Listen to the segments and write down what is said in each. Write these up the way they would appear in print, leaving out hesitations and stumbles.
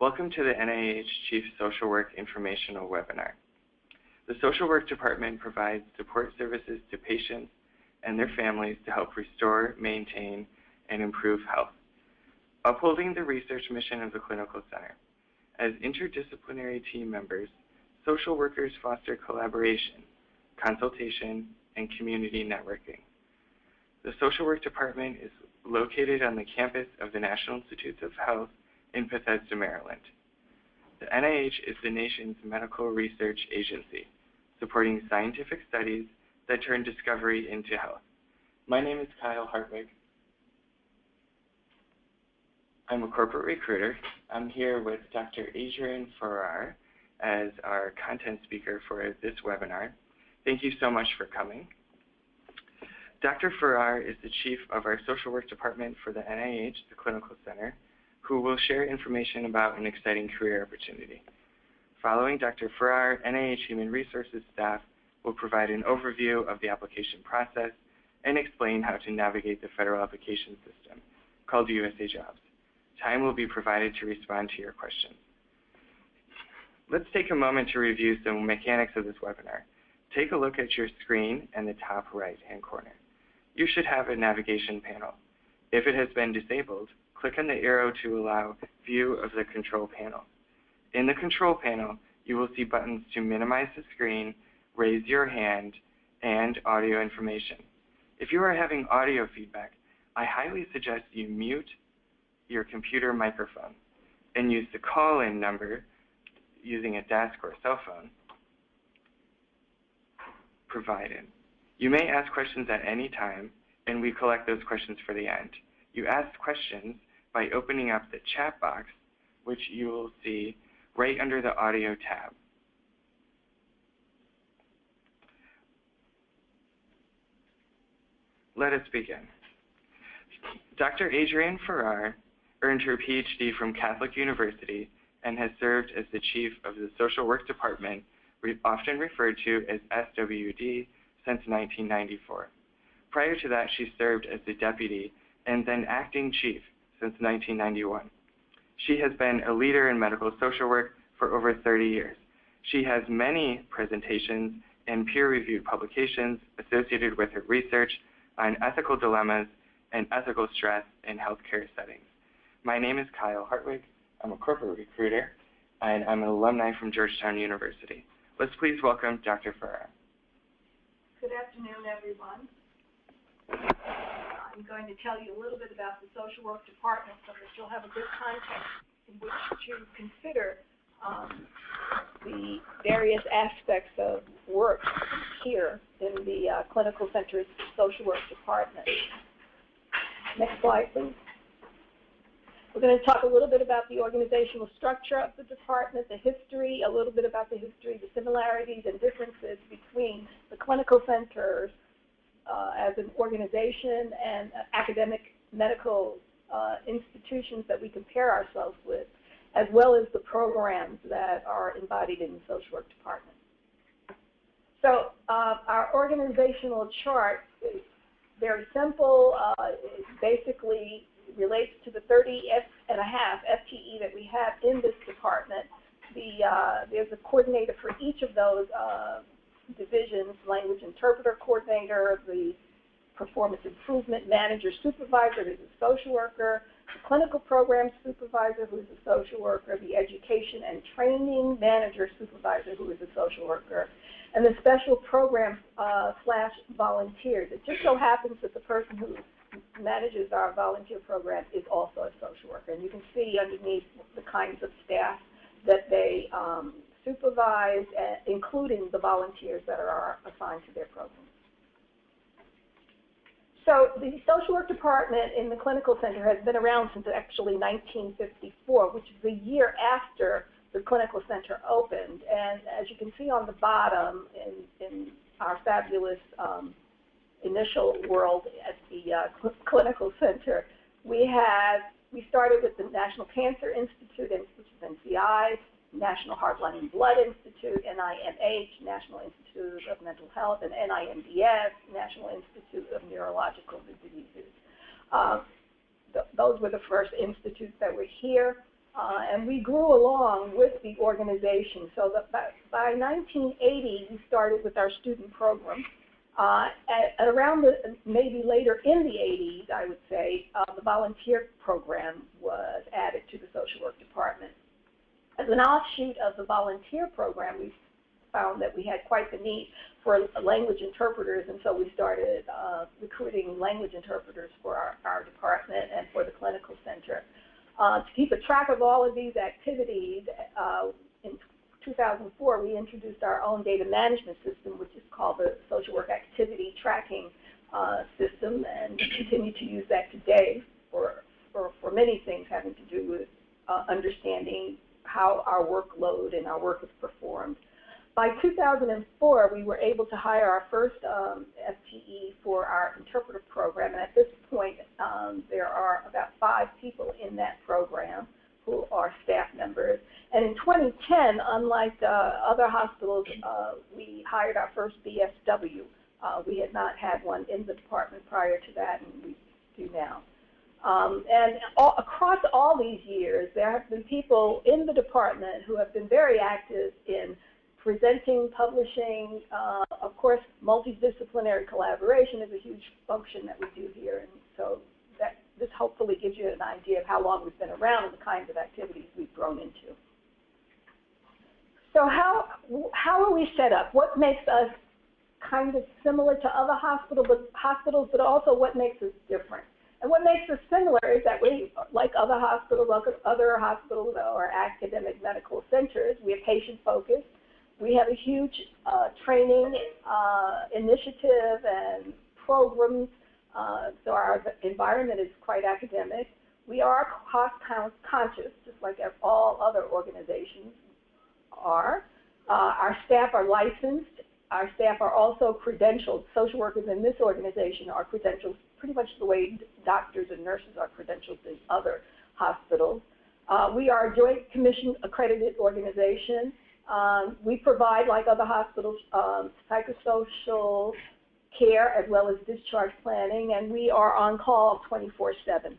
Welcome to the NIH Chief Social Work Informational Webinar. The Social Work Department provides support services to patients and their families to help restore, maintain, and improve health, upholding the research mission of the Clinical Center. As interdisciplinary team members, social workers foster collaboration, consultation, and community networking. The Social Work Department is located on the campus of the National Institutes of Health in Bethesda, Maryland. The NIH is the nation's medical research agency, supporting scientific studies that turn discovery into health. My name is Kyle Hartwig. I'm a corporate recruiter. I'm here with Dr. Adrienne Farrar as our content speaker for this webinar. Thank you so much for coming. Dr. Farrar is the chief of our social work department for the NIH, the Clinical Center, who will share information about an exciting career opportunity. Following Dr. Farrar, NIH Human Resources staff will provide an overview of the application process and explain how to navigate the federal application system called USA Jobs. Time will be provided to respond to your questions. Let's take a moment to review some mechanics of this webinar. Take a look at your screen in the top right-hand corner. You should have a navigation panel. If it has been disabled, click on the arrow to allow view of the control panel. In the control panel, you will see buttons to minimize the screen, raise your hand, and audio information. If you are having audio feedback, I highly suggest you mute your computer microphone and use the call-in number using a desk or cell phone provided. You may ask questions at any time, and we collect those questions for the end. You ask questions by opening up the chat box, which you will see right under the audio tab. Let us begin. Dr. Adrienne Farrar earned her PhD from Catholic University and has served as the chief of the Social Work Department, often referred to as SWD, since 1994. Prior to that, she served as the deputy and then acting chief since 1991. She has been a leader in medical social work for over 30 years. She has many presentations and peer-reviewed publications associated with her research on ethical dilemmas and ethical stress in healthcare settings. My name is Kyle Hartwig. I'm a corporate recruiter, and I'm an alumni from Georgetown University. Let's please welcome Dr. Farrar. Good afternoon, everyone. I'm going to tell you a little bit about the Social Work Department so that you'll have a good context in which to consider the various aspects of work here in the Clinical Center's Social Work Department. Next slide, please. We're going to talk a little bit about the organizational structure of the department, the history, a little bit about the history, the similarities and differences between the clinical centers as an organization and academic medical institutions that we compare ourselves with, as well as the programs that are embodied in the social work department. So our organizational chart is very simple. It basically relates to the 30.5 FTE that we have in this department. There's a coordinator for each of those divisions: language interpreter coordinator, the performance improvement manager supervisor, who's a social worker, the clinical program supervisor, who is a social worker, the education and training manager supervisor, who is a social worker, and the special program / volunteers. It just so happens that the person who manages our volunteer program is also a social worker. And you can see underneath the kinds of staff that they supervise, including the volunteers that are assigned to their program. So the social work department in the clinical center has been around since actually 1954, which is the year after the clinical center opened. And as you can see on the bottom in our fabulous initial world at the clinical center, we started with the National Cancer Institute, which is NCI, National Heart, Lung, and Blood Institute, NIMH, National Institute of Mental Health, and NIMDS, National Institute of Neurological Diseases. Those were the first institutes that were here. And we grew along with the organization. So that by 1980, we started with our student program. At around maybe later in the 80s, I would say, the volunteer program was added to the social work department. As an offshoot of the volunteer program, we found that we had quite the need for language interpreters, and so we started recruiting language interpreters for our department and for the clinical center. To keep a track of all of these activities, in 2004, we introduced our own data management system, which is called the Social Work Activity Tracking System, and we continue to use that today for many things having to do with understanding how our workload and our work is performed. By 2004, we were able to hire our first FTE for our interpreter program, and at this point, there are about 5 people in that program who are staff members. And in 2010, unlike other hospitals, we hired our first BSW. We had not had one in the department prior to that, and we do now. Across all these years, there have been people in the department who have been very active in presenting, publishing. Of course, multidisciplinary collaboration is a huge function that we do here, and so this hopefully gives you an idea of how long we've been around and the kinds of activities we've grown into. So how are we set up? What makes us kind of similar to other hospitals, but also what makes us different? And what makes us similar is that we, like other hospitals or academic medical centers, we are patient-focused. We have a huge training initiative and programs, so our environment is quite academic. We are cost conscious, just like all other organizations are. Our staff are licensed. Our staff are also credentialed. Social workers in this organization are credentialed pretty much the way doctors and nurses are credentialed in other hospitals. We are a Joint Commission accredited organization. We provide, like other hospitals, psychosocial care as well as discharge planning, and we are on call 24/7.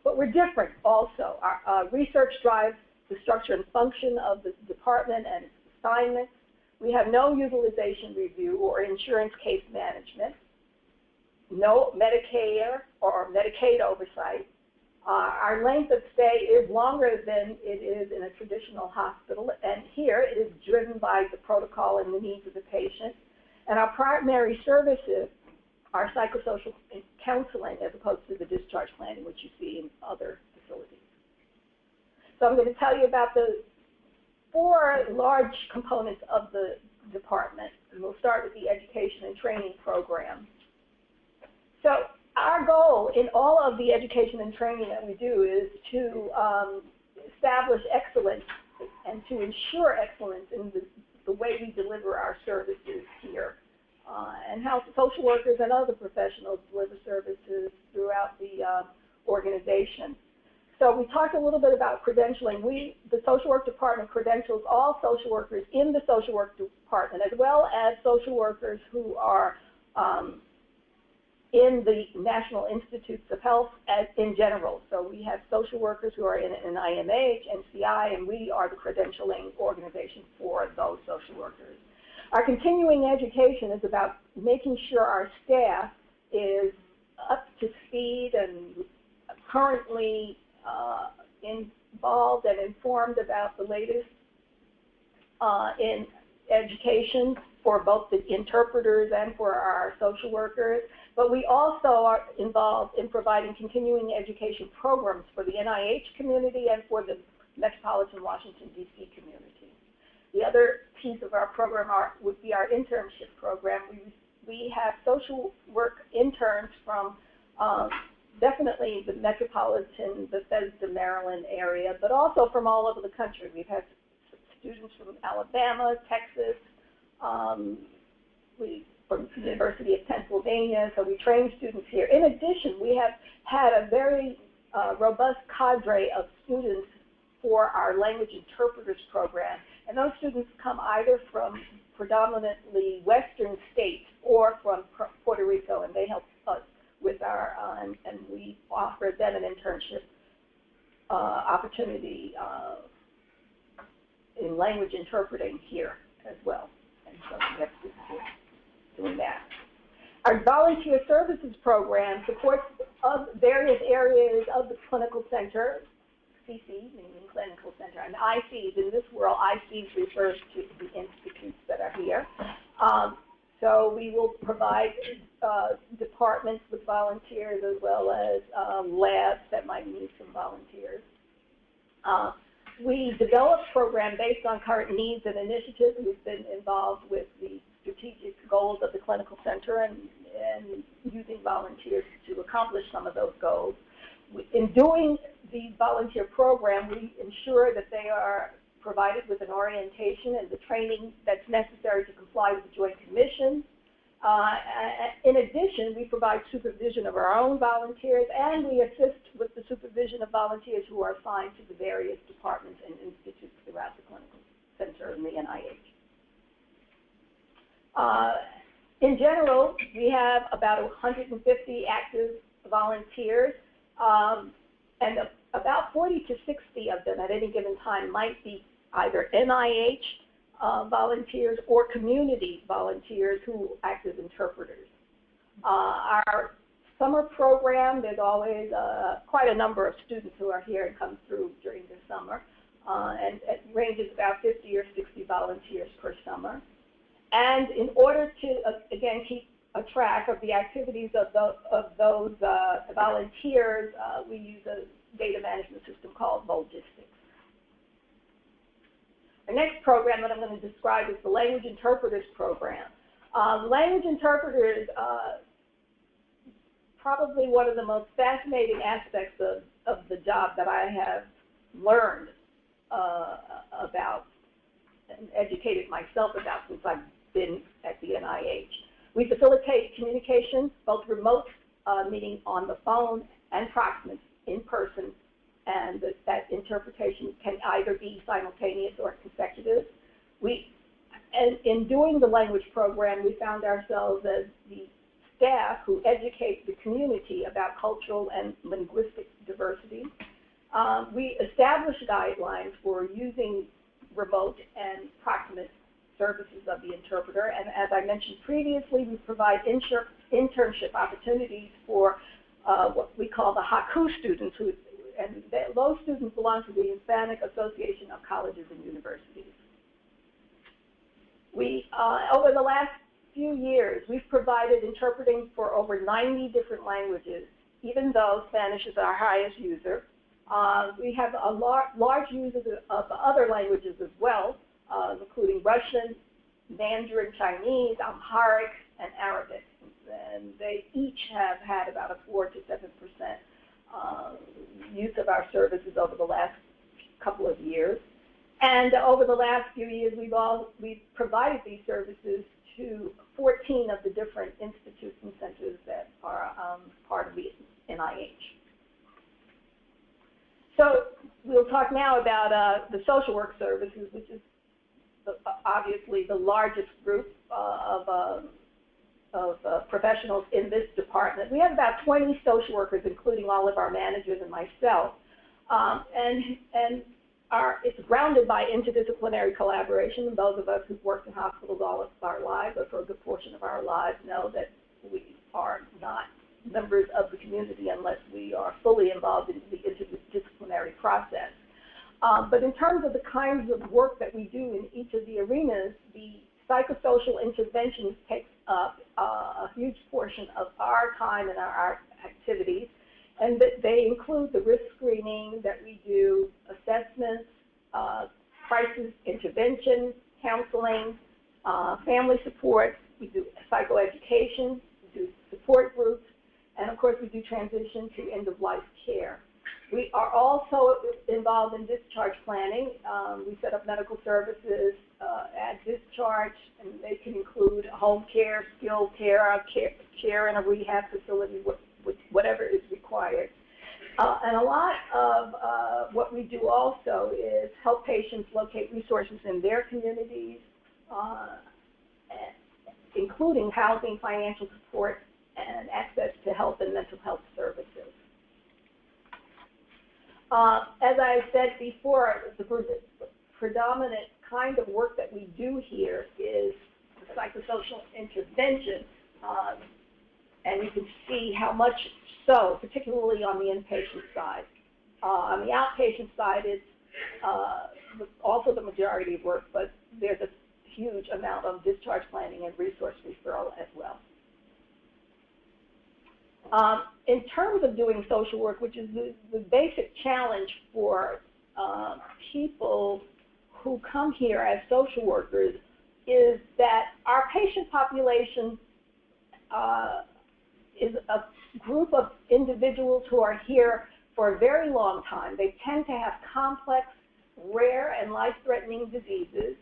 But we're different also. Our research drives the structure and function of the department and its assignments. We have no utilization review or insurance case management, no Medicare or Medicaid oversight. Our length of stay is longer than it is in a traditional hospital, and here it is driven by the protocol and the needs of the patient. And our primary services are psychosocial counseling as opposed to the discharge planning, which you see in other facilities. So I'm going to tell you about the 4 large components of the department, and we'll start with the education and training program. So our goal in all of the education and training that we do is to establish excellence and to ensure excellence in the way we deliver our services here, and how social workers and other professionals deliver services throughout the organization. So we talked a little bit about credentialing. The social work department credentials all social workers in the social work department, as well as social workers who are in the National Institutes of Health in general. So we have social workers who are in IMH, NCI, and we are the credentialing organization for those social workers. Our continuing education is about making sure our staff is up to speed and currently involved and informed about the latest in education for both the interpreters and for our social workers. But we also are involved in providing continuing education programs for the NIH community and for the metropolitan Washington, D.C. community. The other piece of our program would be our internship program. We have social work interns from definitely the metropolitan Bethesda, Maryland area, but also from all over the country. We've had students from Alabama, Texas, from the University of Pennsylvania, so we train students here. In addition, we have had a very robust cadre of students for our language interpreters program, and those students come either from predominantly Western states or from Puerto Rico, and they help us with our, and we offer them an internship opportunity in language interpreting here as well. And so we have students doing that. Our volunteer services program supports various areas of the clinical center, CC, meaning clinical center, and ICs. In this world, ICs refers to the institutes that are here. So we will provide departments with volunteers as well as labs that might need some volunteers. We develop programs based on current needs and initiatives. We've been involved with the strategic goals of the clinical center and using volunteers to accomplish some of those goals. In doing the volunteer program, we ensure that they are provided with an orientation and the training that's necessary to comply with the Joint Commission. In addition, we provide supervision of our own volunteers, and we assist with the supervision of volunteers who are assigned to the various departments and institutes throughout the clinical center and the NIH. In general, we have about 150 active volunteers, and about 40 to 60 of them at any given time might be either NIH volunteers or community volunteers who act as interpreters. Our summer program, there's always quite a number of students who are here and come through during the summer, and it ranges about 50 or 60 volunteers per summer. And in order to, again, keep a track of the activities of those volunteers, we use a data management system called Logistics. The next program that I'm going to describe is the Language Interpreters Program. Language interpreters, probably one of the most fascinating aspects of the job that I have learned about and educated myself about since I've been at the NIH. We facilitate communication, both remote, meaning on the phone, and proximate, in person, and that interpretation can either be simultaneous or consecutive. And in doing the language program, we found ourselves as the staff who educate the community about cultural and linguistic diversity. We establish guidelines for using remote and proximate services of the interpreter, and as I mentioned previously, we provide internship opportunities for what we call the HAKU students, those students belong to the Hispanic Association of Colleges and Universities. Over the last few years, we've provided interpreting for over 90 different languages, even though Spanish is our highest user. We have a large users of other languages as well, including Russian, Mandarin, Chinese, Amharic, and Arabic. And they each have had about a 4 to 7% use of our services over the last couple of years. And over the last few years, we've provided these services to 14 of the different institutes and centers that are part of the NIH. So we'll talk now about the social work services, which is obviously the largest group of professionals in this department. We have about 20 social workers, including all of our managers and myself, it's grounded by interdisciplinary collaboration. And those of us who've worked in hospitals all of our lives, or for a good portion of our lives, know that we are not members of the community unless we are fully involved in the interdisciplinary process. But in terms of the kinds of work that we do in each of the arenas, the psychosocial interventions takes up a huge portion of our time and our activities, and they include the risk screening that we do, assessments, crisis intervention, counseling, family support, we do psychoeducation, we do support groups, and of course we do transition to end-of-life care. We are also involved in discharge planning. We set up medical services at discharge, and they can include home care, skilled care, care in a rehab facility, whatever is required. And a lot of what we do also is help patients locate resources in their communities, including housing, financial support, and access to health and mental health services. As I said before, the predominant kind of work that we do here is psychosocial intervention, and you can see how much so, particularly on the inpatient side. On the outpatient side, it's also the majority of work, but there's a huge amount of discharge planning and resource referral as well. In terms of doing social work, which is the basic challenge for people who come here as social workers, is that our patient population is a group of individuals who are here for a very long time. They tend to have complex, rare, and life-threatening diseases.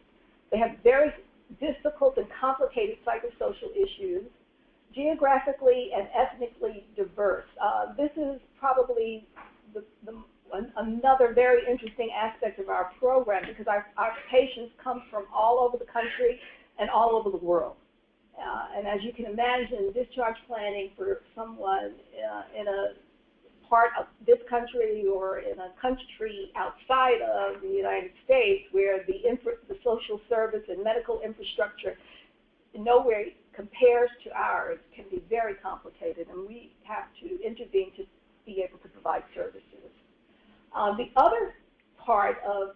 They have very difficult and complicated psychosocial issues, geographically and ethnically diverse. This is probably another very interesting aspect of our program, because our patients come from all over the country and all over the world. And as you can imagine, discharge planning for someone in a part of this country or in a country outside of the United States where the social service and medical infrastructure nowhere compares to ours can be very complicated, and we have to intervene to be able to provide services. The other part of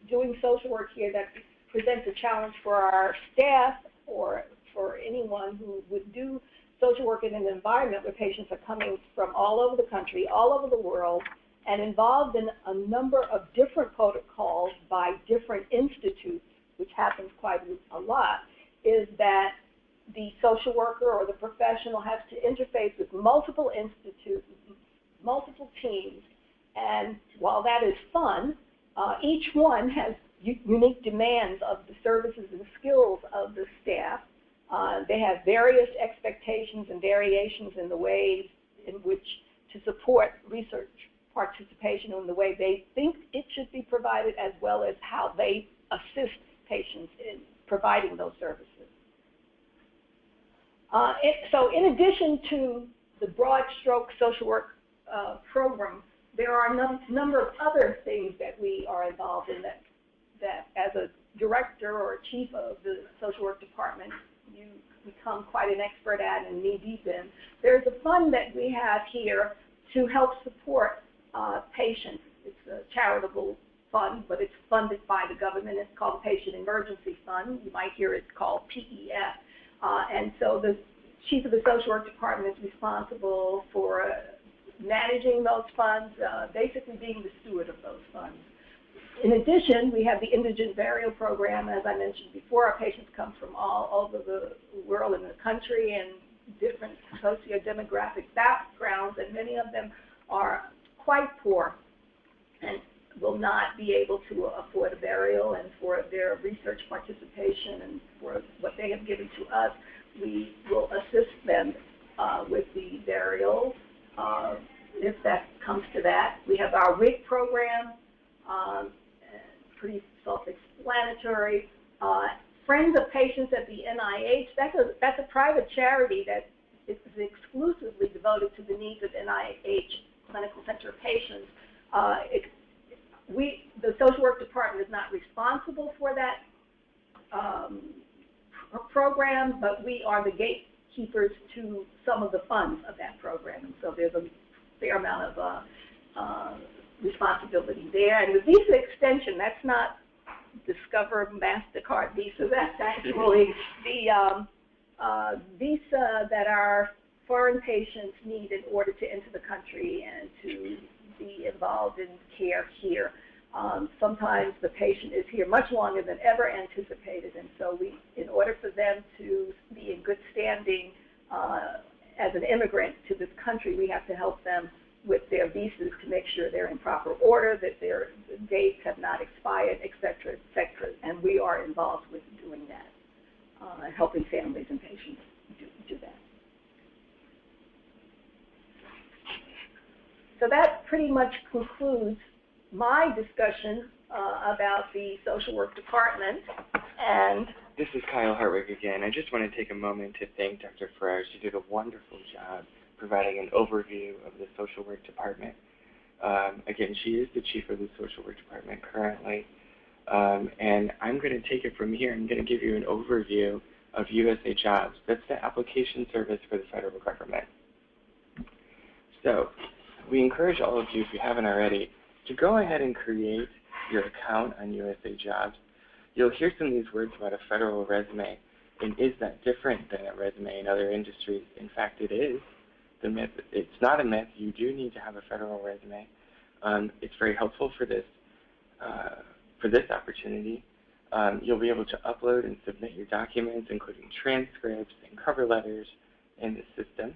doing social work here that presents a challenge for our staff or for anyone who would do social work in an environment where patients are coming from all over the country, all over the world, and involved in a number of different protocols by different institutes, which happens quite a lot, is that the social worker or the professional has to interface with multiple institutes, multiple teams, and while that is fun, each one has unique demands of the services and skills of the staff. They have various expectations and variations in the ways in which to support research participation in the way they think it should be provided, as well as how they assist patients in providing those services. So in addition to the broad stroke social work program, there are a number of other things that we are involved in that as a director or chief of the social work department, you become quite an expert at and knee-deep in. There's a fund that we have here to help support patients. It's a charitable fund, but it's funded by the government. It's called the Patient Emergency Fund. You might hear it called PEF. And so the chief of the social work department is responsible for managing those funds, basically being the steward of those funds. In addition, we have the indigent burial program. As I mentioned before, our patients come from all over the world and the country and different socio-demographic backgrounds, and many of them are quite poor and will not be able to afford a burial. And for their research participation and for what they have given to us, we will assist them with the burial if that comes to that. We have our WIG program, pretty self-explanatory. Friends of Patients at the NIH, that's a private charity that is exclusively devoted to the needs of NIH clinical center patients. The social work department is not responsible for that program, but we are the gatekeepers to some of the funds of that program, and so there's a fair amount of responsibility there. And the visa extension, that's not Discover MasterCard Visa, that's actually the visa that our foreign patients need in order to enter the country and to be involved in care here. Sometimes the patient is here much longer than ever anticipated, and so in order for them to be in good standing as an immigrant to this country, we have to help them with their visas to make sure they're in proper order, that their dates have not expired, et cetera, and we are involved with doing that, helping families and patients do that. So that pretty much concludes my discussion about the social work department. And this is Kyle Hartwig again. I just want to take a moment to thank Dr. Ferrer. She did a wonderful job providing an overview of the social work department. Again, she is the chief of the social work department currently. And I'm going to take it from here. I'm going to give you an overview of USA Jobs. That's the application service for the federal government. So we encourage all of you, if you haven't already, to go ahead and create your account on USA Jobs. You'll hear some of these words about a federal resume. And is that different than a resume in other industries? In fact, it is. The myth, it's not a myth. You do need to have a federal resume. It's very helpful for this opportunity. You'll be able to upload and submit your documents, including transcripts and cover letters in the system.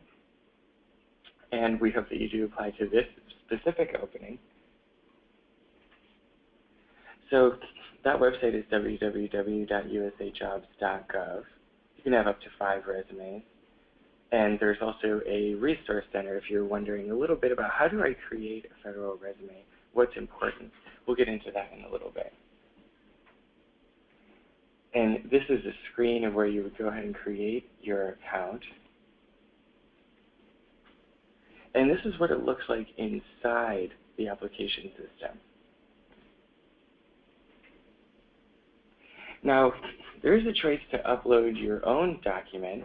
And we hope that you do apply to this specific opening. So that website is www.usajobs.gov. You can have up to 5 resumes. And there's also a resource center if you're wondering a little bit about how do I create a federal resume, what's important. We'll get into that in a little bit. And this is a screen of where you would go ahead and create your account. And this is what it looks like inside the application system. Now, there is a choice to upload your own document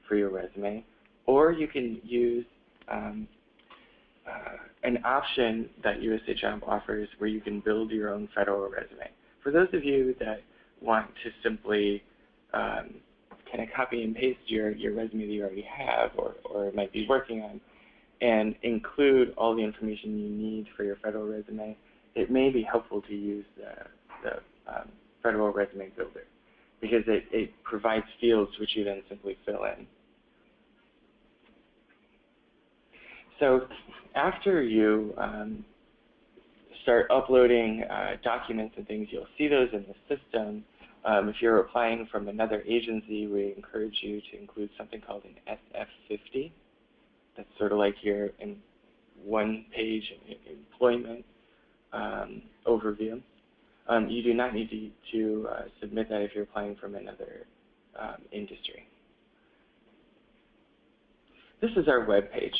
for your resume, or you can use an option that USA Job offers where you can build your own federal resume. For those of you that want to simply kind of copy and paste your resume that you already have or might be working on and include all the information you need for your federal resume, it may be helpful to use the Federal Resume Builder because it provides fields which you then simply fill in. So after you start uploading documents and things, you'll see those in the system. If you're applying from another agency, we encourage you to include something called an SF50. That's sort of like your one-page employment overview. You do not need to submit that if you're applying from another industry. This is our web page,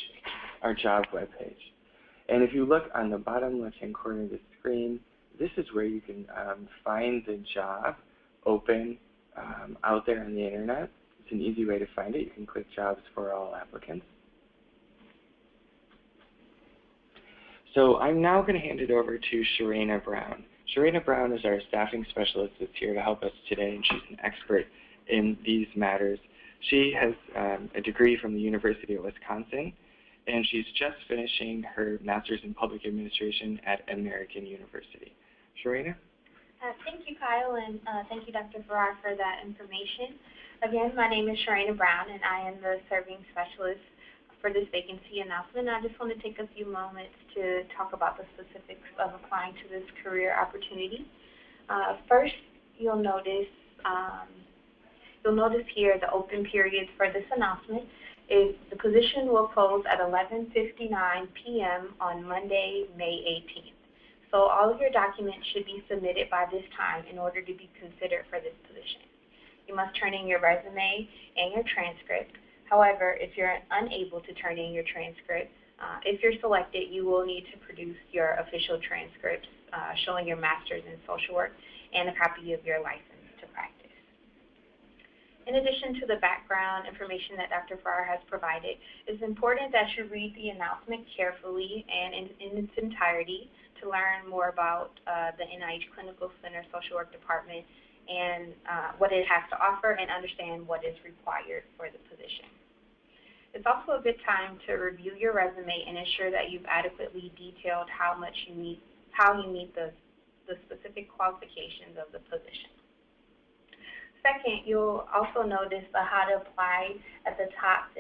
our job web page. And if you look on the bottom left-hand corner of the screen, this is where you can find the job open out there on the internet. It's an easy way to find it. You can click Jobs for All Applicants. So I'm now going to hand it over to Sharina Brown. Sharina Brown is our staffing specialist that's here to help us today, and she's an expert in these matters. She has a degree from the University of Wisconsin, and she's just finishing her Master's in Public Administration at American University. Sharina? Thank you, Kyle, and thank you, Dr. Farrar, for that information. Again, my name is Sharina Brown, and I am the serving specialist for this vacancy announcement. I just want to take a few moments to talk about the specifics of applying to this career opportunity. First, you'll notice here the open periods for this announcement is the position will close at 11:59 p.m. on Monday, May 18th. So all of your documents should be submitted by this time in order to be considered for this position. You must turn in your resume and your transcript. However, if you're unable to turn in your transcript, if you're selected, you will need to produce your official transcripts showing your master's in social work and a copy of your license to practice. In addition to the background information that Dr. Farrar has provided, it's important that you read the announcement carefully and in its entirety to learn more about the NIH Clinical Center Social Work Department and what it has to offer and understand what is required for the position. It's also a good time to review your resume and ensure that you've adequately detailed how you meet the specific qualifications of the position. Second, you'll also notice the How to Apply at the top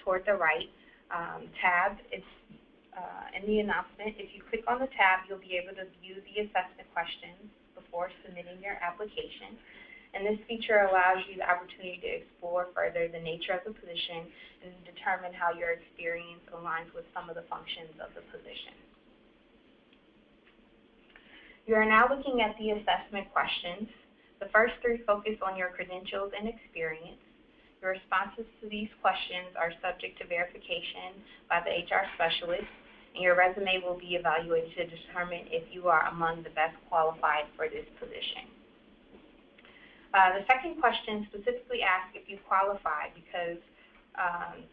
toward the right tab. It's in the announcement. If you click on the tab, you'll be able to view the assessment questions before submitting your application. And this feature allows you the opportunity to explore further the nature of the position and determine how your experience aligns with some of the functions of the position. You are now looking at the assessment questions. The first 3 focus on your credentials and experience. Your responses to these questions are subject to verification by the HR specialist, and your resume will be evaluated to determine if you are among the best qualified for this position. The second question specifically asks if you qualify because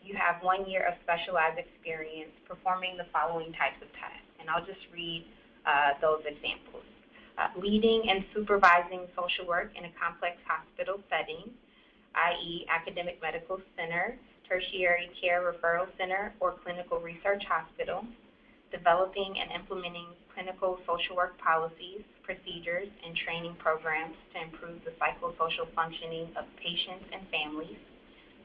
you have 1 year of specialized experience performing the following types of tasks, and I'll just read those examples. Leading and supervising social work in a complex hospital setting, i.e. academic medical center, tertiary care referral center, or clinical research hospital. Developing and implementing clinical social work policies, procedures, and training programs to improve the psychosocial functioning of patients and families.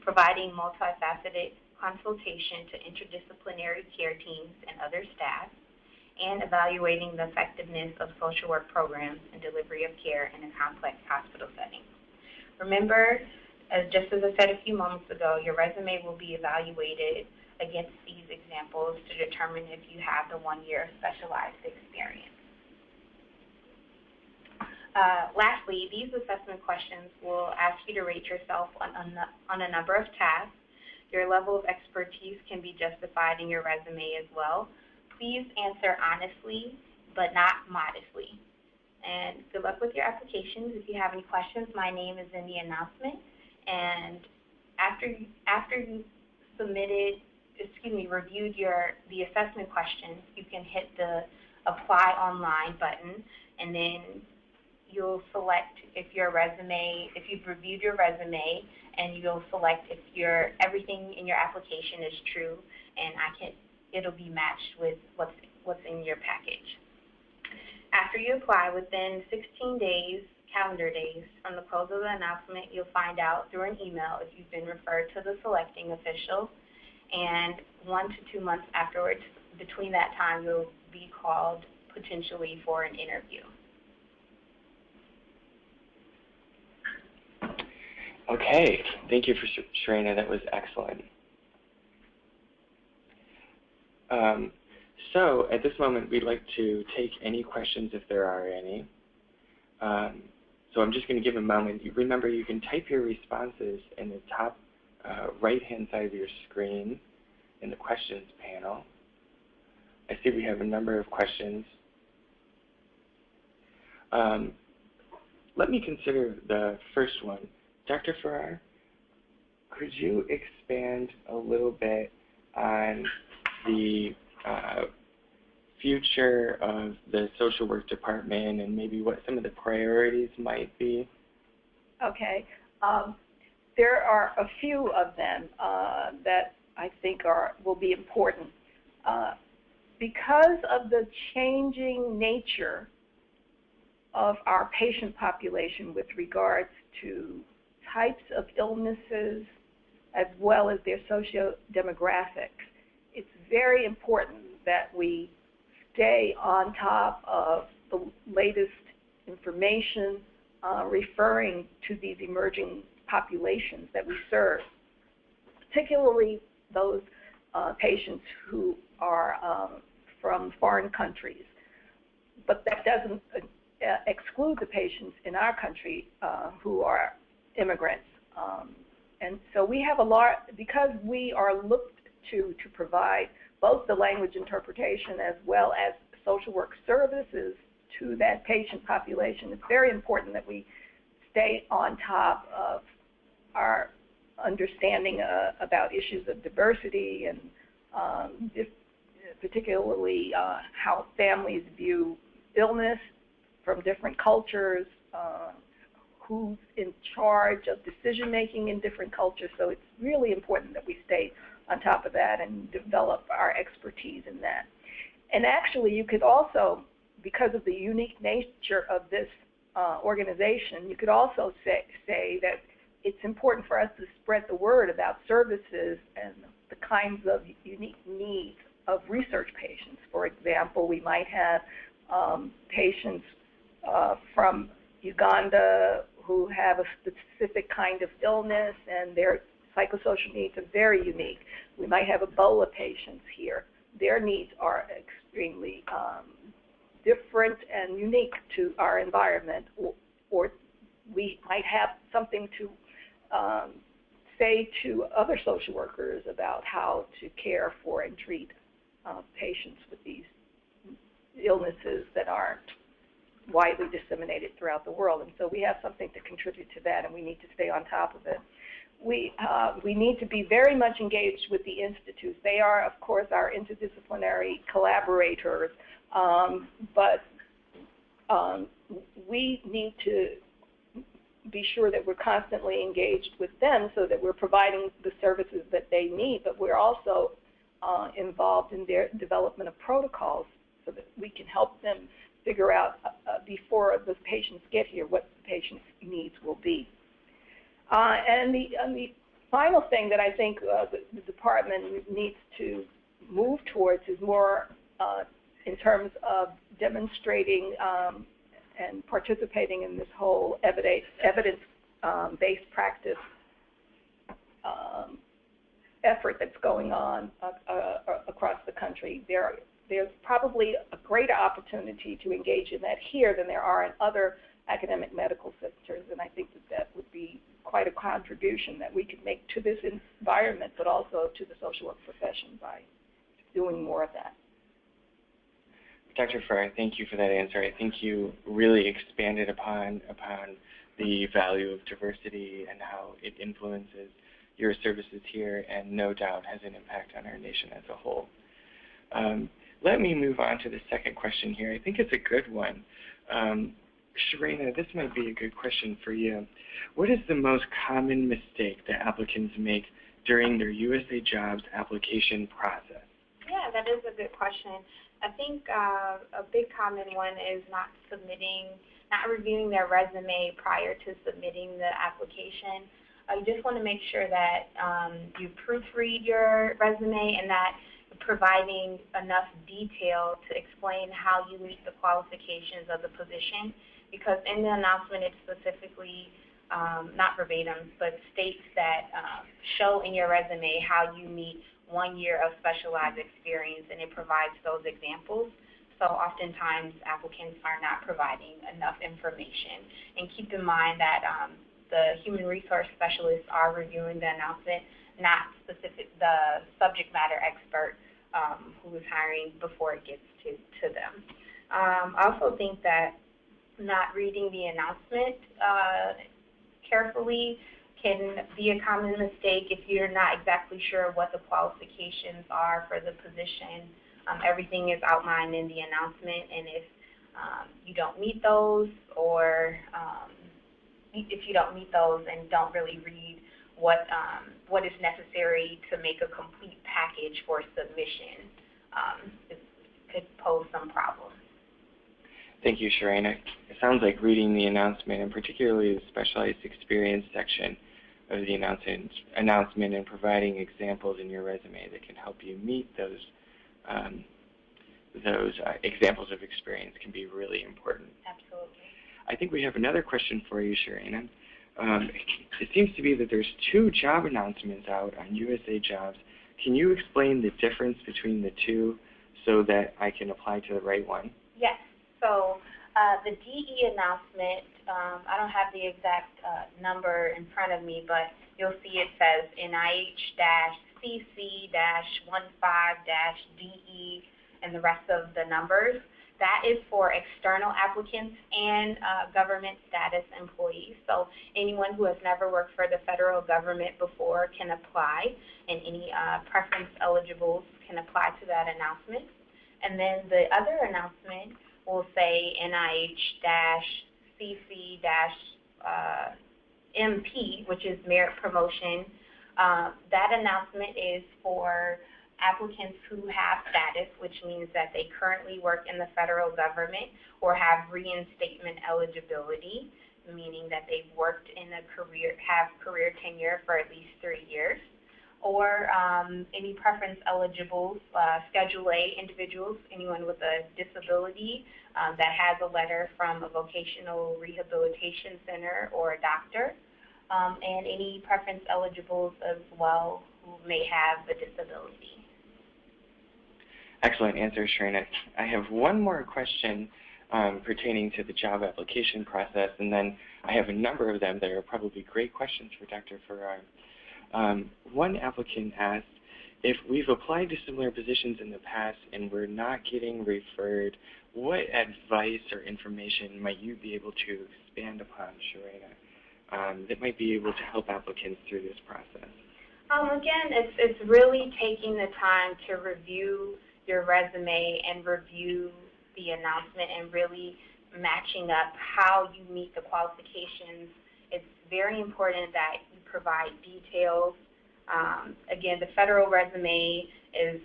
Providing multifaceted consultation to interdisciplinary care teams and other staff, and evaluating the effectiveness of social work programs and delivery of care in a complex hospital setting. Remember, just as I said a few moments ago, your resume will be evaluated against these examples to determine if you have the 1 year of specialized experience. Lastly, these assessment questions will ask you to rate yourself on a number of tasks. Your level of expertise can be justified in your resume as well. Please answer honestly, but not modestly. And good luck with your applications. If you have any questions, my name is in the announcement. And after you reviewed the assessment questions, you can hit the Apply Online button, and then you'll select if you've reviewed your resume, and you'll select if everything in your application is true, and it'll be matched with what's in your package. After you apply, within 16 days, calendar days, from the close of the announcement, you'll find out through an email if you've been referred to the selecting official, and 1 to 2 months afterwards, between that time, you'll be called potentially for an interview. Okay, thank you for Sharina. That was excellent. So at this moment, we'd like to take any questions if there are any. So I'm just going to give a moment. Remember, you can type your responses in the top right-hand side of your screen in the questions panel. I see we have a number of questions. Let me consider the first one. Dr. Farrar, could you expand a little bit on the future of the social work department and maybe what some of the priorities might be? Okay. There are a few of them that I think will be important. Because of the changing nature of our patient population with regards to types of illnesses as well as their socio-demographics, it's very important that we stay on top of the latest information referring to these emerging populations that we serve, particularly those patients who are from foreign countries. But that doesn't exclude the patients in our country who are immigrants. And so we have a lot, because we are looked to provide both the language interpretation as well as social work services to that patient population. It's very important that we stay on top of our understanding about issues of diversity and particularly how families view illness from different cultures, who's in charge of decision-making in different cultures. So it's really important that we stay on top of that and develop our expertise in that. And actually, you could also, because of the unique nature of this organization, you could also say that it's important for us to spread the word about services and the kinds of unique needs of research patients. For example, we might have patients from Uganda who have a specific kind of illness, and their psychosocial needs are very unique. We might have Ebola patients here. Their needs are extremely different and unique to our environment, or we might have something to say to other social workers about how to care for and treat patients with these illnesses that aren't widely disseminated throughout the world. And so we have something to contribute to that, and we need to stay on top of it. We need to be very much engaged with the institutes. They are, of course, our interdisciplinary collaborators, but we need to be sure that we're constantly engaged with them so that we're providing the services that they need, but we're also involved in their development of protocols so that we can help them figure out before the patients get here what the patient's needs will be. And the final thing that I think the department needs to move towards is more in terms of demonstrating and participating in this whole evidence-based practice effort that's going on across the country. There's probably a greater opportunity to engage in that here than there are in other academic medical centers, and I think that would be quite a contribution that we could make to this environment, but also to the social work profession by doing more of that. Dr. Farrar, thank you for that answer. I think you really expanded upon the value of diversity and how it influences your services here, and no doubt has an impact on our nation as a whole. Let me move on to the second question here. I think it's a good one. Sharina, this might be a good question for you. What is the most common mistake that applicants make during their USA Jobs application process? Yeah, that is a good question. I think a big common one is not reviewing their resume prior to submitting the application. You just want to make sure that you proofread your resume and that you're providing enough detail to explain how you meet the qualifications of the position, because in the announcement it specifically, not verbatim, but states that show in your resume how you meet 1 year of specialized experience, and it provides those examples. So oftentimes applicants are not providing enough information. And keep in mind that the human resource specialists are reviewing the announcement, not the subject matter expert who is hiring before it gets to them. I also think that not reading the announcement carefully can be a common mistake if you're not exactly sure what the qualifications are for the position. Everything is outlined in the announcement, and if you don't meet those, or if you don't meet those and don't really read what is necessary to make a complete package for submission, it could pose some problems. Thank you, Sharina. It sounds like reading the announcement, and particularly the specialized experience section of the announcement, and providing examples in your resume that can help you meet those examples of experience can be really important. Absolutely. I think we have another question for you, Sharina. It seems to be that there's 2 job announcements out on USA Jobs. Can you explain the difference between the two so that I can apply to the right one? Yes. So the DE announcement, I don't have the exact number in front of me, but you'll see it says NIH-CC-15-DE and the rest of the numbers. That is for external applicants and government status employees. So anyone who has never worked for the federal government before can apply, and any preference eligibles can apply to that announcement. And then the other announcement will say NIH-CC-MP, which is merit promotion. That announcement is for applicants who have status, which means that they currently work in the federal government or have reinstatement eligibility, meaning that they've worked in a have career tenure for at least 3 years, or any preference eligibles, Schedule A individuals, anyone with a disability that has a letter from a vocational rehabilitation center or a doctor, and any preference eligibles as well who may have a disability. Excellent answer, Sharina. I have one more question pertaining to the job application process, and then I have a number of them that are probably great questions for Dr. Farrar. One applicant asked, if we've applied to similar positions in the past and we're not getting referred, what advice or information might you be able to expand upon, Sharena, that might be able to help applicants through this process? Again, it's really taking the time to review your resume and review the announcement and really matching up how you meet the qualifications. It's very important that you provide details. Again, the federal resume is,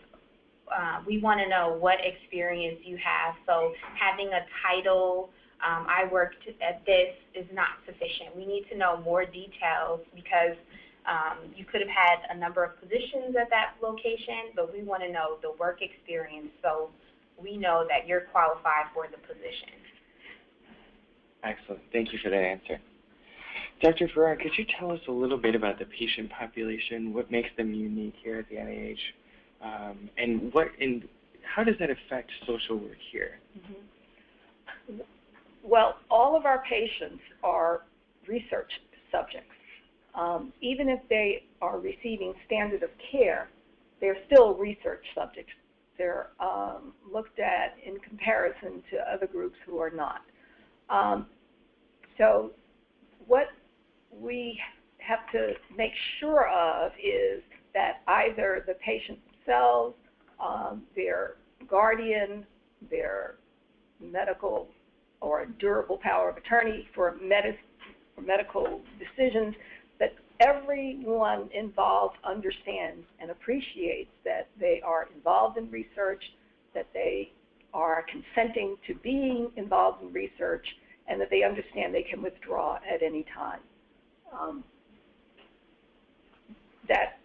we want to know what experience you have. So having a title, I worked at this, is not sufficient. We need to know more details because you could have had a number of positions at that location, but we want to know the work experience so we know that you're qualified for the position. Excellent. Thank you for that answer. Dr. Farrar, could you tell us a little bit about the patient population, what makes them unique here at the NIH, and how does that affect social work here? Mm-hmm. Well, all of our patients are research subjects. Even if they are receiving standard of care, they're still research subjects. They're looked at in comparison to other groups who are not. So what we have to make sure of is that either the patient themselves, their guardian, their medical or durable power of attorney for medical decisions, that everyone involved understands and appreciates that they are involved in research, that they are consenting to being involved in research, and that they understand they can withdraw at any time. That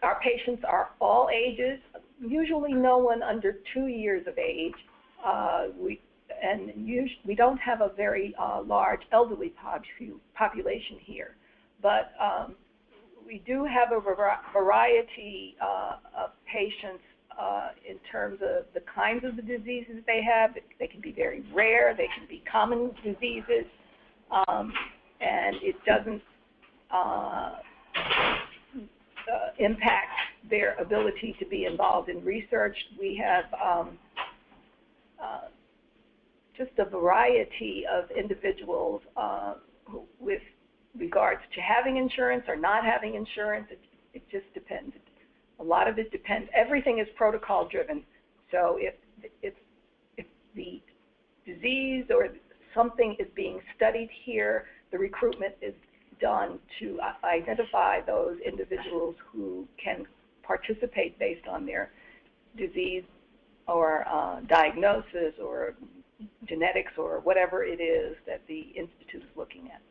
our patients are all ages, usually no one under 2 years of age. We don't have a very large elderly population here, but we do have a variety of patients in terms of the kinds of the diseases they have. They can be very rare, they can be common diseases, and it doesn't impact their ability to be involved in research. We have just a variety of individuals with regards to having insurance or not having insurance. It just depends. A lot of it depends. Everything is protocol driven. So if the disease or something is being studied here, the recruitment is done to identify those individuals who can participate based on their disease or diagnosis or genetics or whatever it is that the Institute is looking at.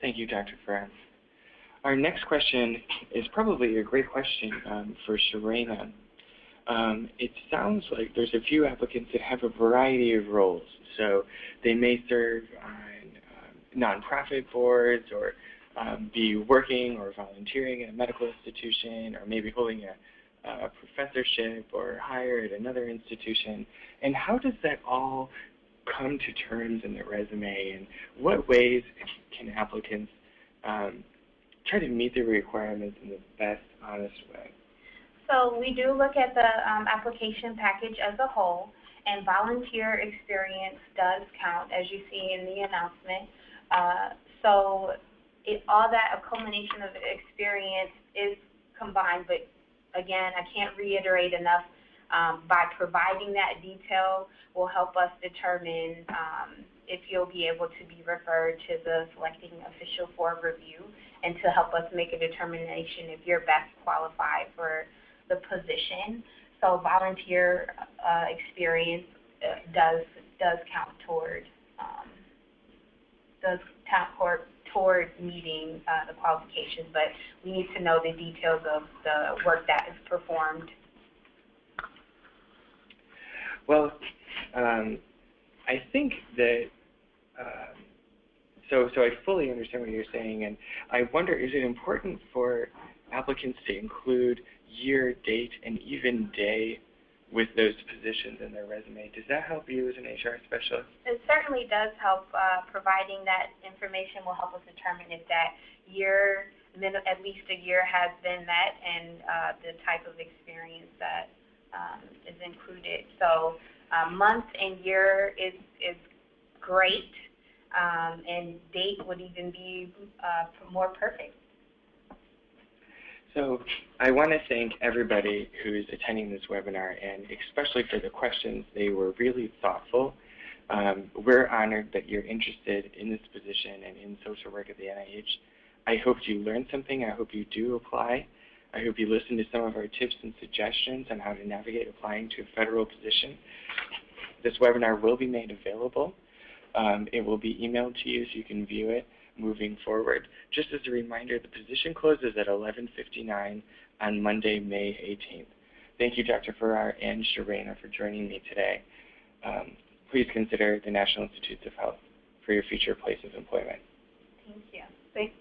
Thank you, Dr. Farrar. Our next question is probably a great question for Sharena. It sounds like there's a few applicants that have a variety of roles. So they may serve on nonprofit boards or be working or volunteering at a medical institution or maybe holding a professorship or hired at another institution. And how does that all come to terms in the resume, and what ways can applicants try to meet the requirements in the best, honest way? So we do look at the application package as a whole, and volunteer experience does count, as you see in the announcement. So all that, a culmination of experience is combined, but again, I can't reiterate enough, by providing that detail will help us determine if you'll be able to be referred to the selecting official for review and to help us make a determination if you're best qualified for the position. So volunteer experience does count toward meeting the qualifications, but we need to know the details of the work that is performed. Well, I think that, so I fully understand what you're saying, and I wonder, is it important for applicants to include year, date, and even day with those positions in their resume? Does that help you as an HR specialist? It certainly does help. Providing that information will help us determine if that year at least a year has been met, and the type of experience that is included. So month and year is great, and date would even be more perfect. So I want to thank everybody who's attending this webinar, and especially for the questions. They were really thoughtful. We're honored that you're interested in this position and in social work at the NIH. I hope you learned something. I hope you do apply. I hope you listen to some of our tips and suggestions on how to navigate applying to a federal position. This webinar will be made available. It will be emailed to you so you can view it moving forward. Just as a reminder, the position closes at 11:59 on Monday, May 18th. Thank you, Dr. Farrar and Sharena, for joining me today. Please consider the National Institutes of Health for your future place of employment. Thank you. Thank